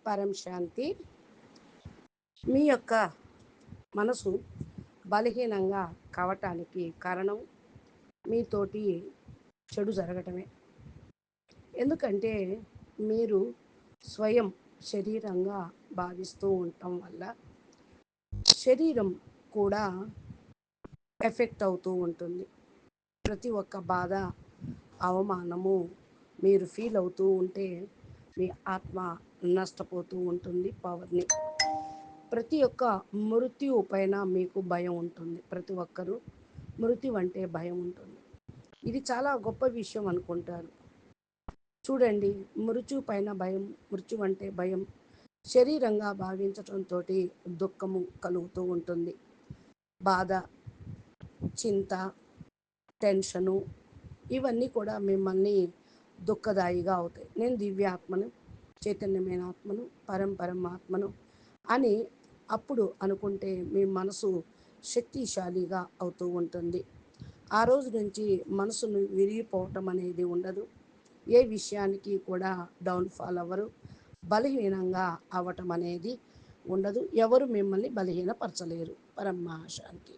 పరం శాంతి. మీ యొక్క మనసు బలహీనంగా కావటానికి కారణం మీతోటి చెడు జరగటమే. ఎందుకంటే మీరు స్వయం శరీరంగా భావిస్తూ ఉండటం వల్ల శరీరం కూడా ఎఫెక్ట్ అవుతూ ఉంటుంది. ప్రతి ఒక్క బాధ, అవమానము మీరు ఫీల్ అవుతూ ఉంటే మీ ఆత్మ నష్టపోతూ ఉంటుంది పవర్ని. ప్రతి ఒక్క మృత్యు పైన మీకు భయం ఉంటుంది. ప్రతి ఒక్కరూ మృత్యు అంటే భయం ఉంటుంది. ఇది చాలా గొప్ప విషయం అనుకుంటారు. చూడండి, మృత్యు పైన భయం, మృత్యు అంటే భయం శరీరంగా భావించటంతో దుఃఖము కలుగుతూ ఉంటుంది. బాధ, చింత, టెన్షను ఇవన్నీ కూడా మిమ్మల్ని దుఃఖదాయిగా అవుతాయి. నేను దివ్యాత్మను, చైతన్యమైన ఆత్మను, పరమాత్మను అని అప్పుడు అనుకుంటే మీ మనసు శక్తిశాలిగా అవుతూ ఉంటుంది. ఆ రోజు నుంచి మనసును విరిగిపోవటం అనేది ఉండదు. ఏ విషయానికి కూడా డౌన్ఫాల్ అవ్వరు. బలహీనంగా అవ్వటం అనేది ఉండదు. ఎవరు మిమ్మల్ని బలహీనపరచలేరు. పరమాశాంతి.